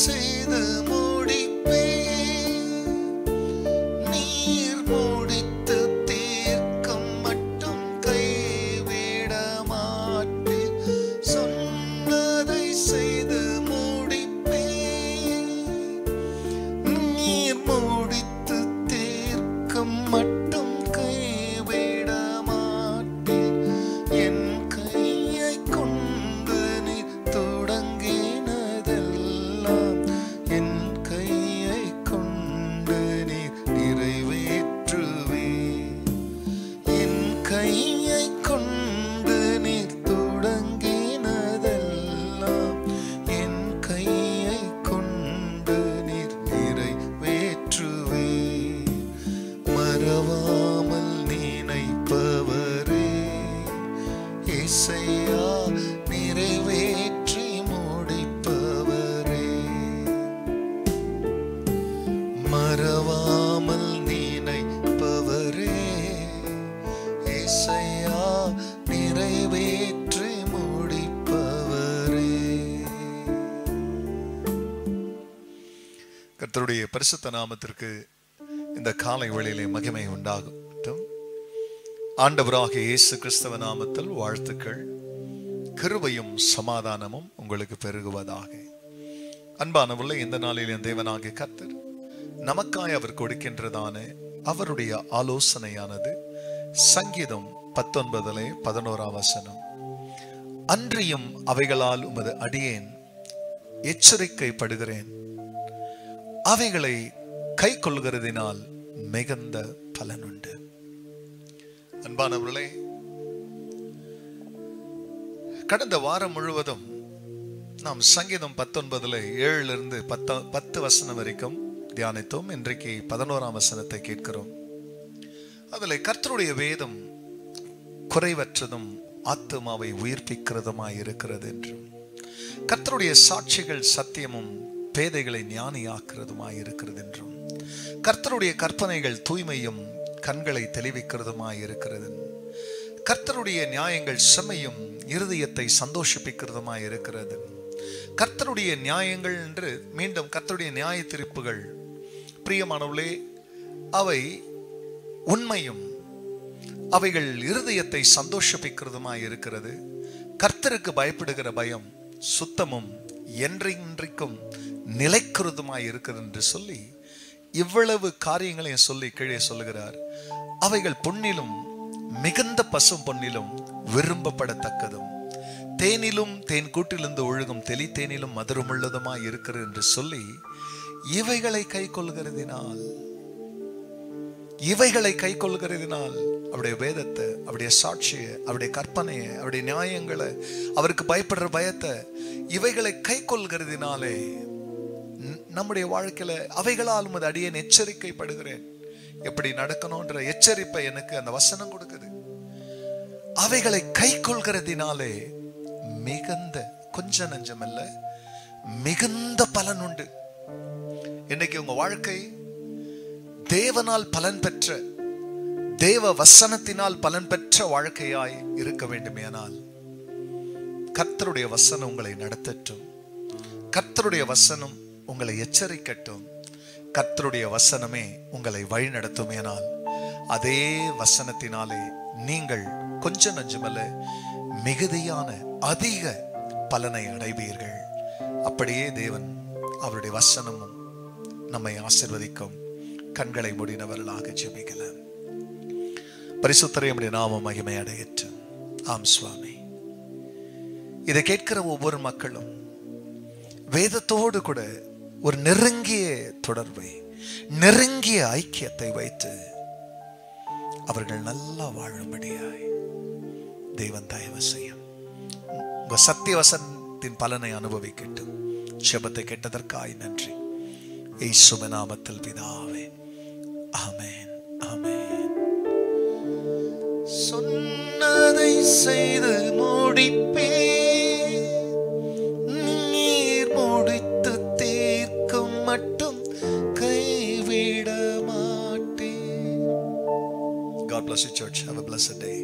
செய்து முடிப்பே, நீர் முடித்து தீர்க்கும் மட்டும் கைவிட மாட்டே, சொன்னதை செய்து முடிப்பே, நீர் முடித்து தீர்க்கும் மட்டும் கைவிட மாட்டே, என் கையை கொண்டு நீர் தொடங்கினதெல்லாம் என் கையை கொண்டு நீர் நிறைவேற்றுவே, என் கையை கொண்டு நீர் தொடங்கினதெல்லாம் என் கையை கொண்டு நீர் நிறைவேற்றுவே, மறவாமல் நினைப்பவரே இசையா நிறைவேற்றி முடிப்பவரே, மறவாமல் நினைப்பவரே இசையா நிறைவேற்றி முடிப்பவரே. கர்த்தருடைய பரிசுத்த நாமத்திற்கு இந்த காலை வேளையிலே மகிமை உண்டாகட்டும். ஆண்டவராகிய இயேசு கிறிஸ்துவ நாமத்தில் வாழ்த்துக்கள். கிருபையும் சமாதானமும் உங்களுக்கு பெருகுவதாக. அன்பானவர்களே, இந்த நாளில் என் தேவனாகிய கர்த்தர் நமக்காய் அவர் கொடுக்கின்றதான அவருடைய ஆலோசனையானது சங்கீதம் 19:11. அன்றியும் அவைகளால் உமது அடியேன் எச்சரிக்கைப்படுகிறேன், அவைகளை கை கொள்கிறதினால் மிகுந்த பலனுண்டு. அன்பானவர்களே, கடந்த வாரம் முழுவதும் நாம் சங்கீதம் 19:7 10 வசனம் வரைக்கும் தியானித்தோம். இன்றைக்கு 11ஆம் வசனத்தை கேட்கிறோம். அதில் கர்த்தருடைய வேதம் குறைவற்றதும் ஆத்துமாவை உயிர்ப்பிக்கிறதுமாய் இருக்கிறது என்றும், கர்த்தருடைய சாட்சிகள் சத்தியமும் பேதைகளை ஞானியாக்குறதுமாய் இருக்கிறது என்றும், கர்த்தருடைய கற்பனைகள் தூய்மையும் கண்களை தெளிவிக்கிறதுமாய் இருக்கிறது, கர்த்தருடைய நியாயங்கள் செம்மையும் இருதயத்தை சந்தோஷிப்பிக்கிறதுமாய் இருக்கிறது, கர்த்தருடைய நியாயங்கள் என்று மீண்டும் கர்த்தருடைய நியாய தீர்ப்புகள் பிரியமானவர்களே அவை உண்மையும் அவைகள் இருதயத்தை சந்தோஷிப்பிக்கிறதுமாய் இருக்கிறது. கர்த்தருக்கு பயப்படுகிற பயம் சுத்தமும் என்றைக்கும் நிலைக்கிறதுமாய் இருக்கிறது என்று சொல்லி இவ்வளவு காரியங்களையும் சொல்லி கீழே சொல்லுகிறார். அவைகள் பொன்னிலும் மிகுந்த பசும் பொன்னிலும் விரும்பப்படத்தக்கதும் தேனிலும் தேன் கூட்டிலிருந்து ஒழுகும் தெளி தேனிலும் மதுரமுள்ளதுமாய் இருக்கிறது என்று சொல்லி இவைகளை கை கொள்கிறதினால் அவருடைய வேதத்தை, அவருடைய சாட்சியை, அவருடைய கற்பனையை, அவருடைய நியாயங்களை, அவருக்கு பயப்படுற பயத்தை, இவைகளை கை கொள்கிறதினாலே நம்முடைய வாழ்க்கையில அவைகளால் உமது அடியேன் எச்சரிக்கைப்படுகிறேன். எப்படி நடக்கணும்ன்ற எச்சரிப்பை எனக்கு அந்த வசனம் கொடுக்குது. அவைகளை கை கொள்கிறதினாலே மிகுந்த, கொஞ்ச நஞ்சமல்ல, மிகுந்த பலன் உண்டு. இன்னைக்கு உங்க வாழ்க்கை தேவனால் பலன் பெற்ற, தேவ வசனத்தினால் பலன் பெற்ற வாழ்க்கையாய் இருக்க வேண்டுமேனால் கர்த்தருடைய வசனம் உங்களை நடத்தட்டும், கர்த்தருடைய வசனம் உங்களை எச்சரிக்கட்டும், கர்த்தருடைய வசனமே உங்களை வழி நடத்துமேனால் அதே வசனத்தினாலே நீங்கள் கொஞ்ச நஞ்சமல்ல மிகுதியான அதிக பலனை அடைவீர்கள். அப்படியே தேவன் அவருடைய வசனமும் நம்மை ஆசீர்வதிக்கும். கண்களை மூடினவர்களாக ஜெபிக்கலாம். பரிசுத்தரே, உம்முடைய நாமம் மகிமை அடையட்டும். ஆம் சுவாமி, இதை கேட்கிற ஒவ்வொரு மக்களும் வேதத்தோடு கூட ஒரு நெருங்கிய தொடர்பை, நெருங்கிய ஐக்கியத்தை வைத்து அவர்கள் நல்லா வாழும்படியாய் தேவன் தயவு செய்யும். உங்க சத்திய வசனத்தின் பலனை அனுபவிக்கட்டும். ஜெபத்தை கேட்டதற்காய் நன்றி. இயேசுவின் நாமத்தில் பிதாவே, ஆமென், ஆமென். சொன்னதை செய்து முடிப்பே, நீர் முடித்து தீர்க்கும் மட்டும் கைவிட மாட்டேன். God bless you, church. Have a blessed day.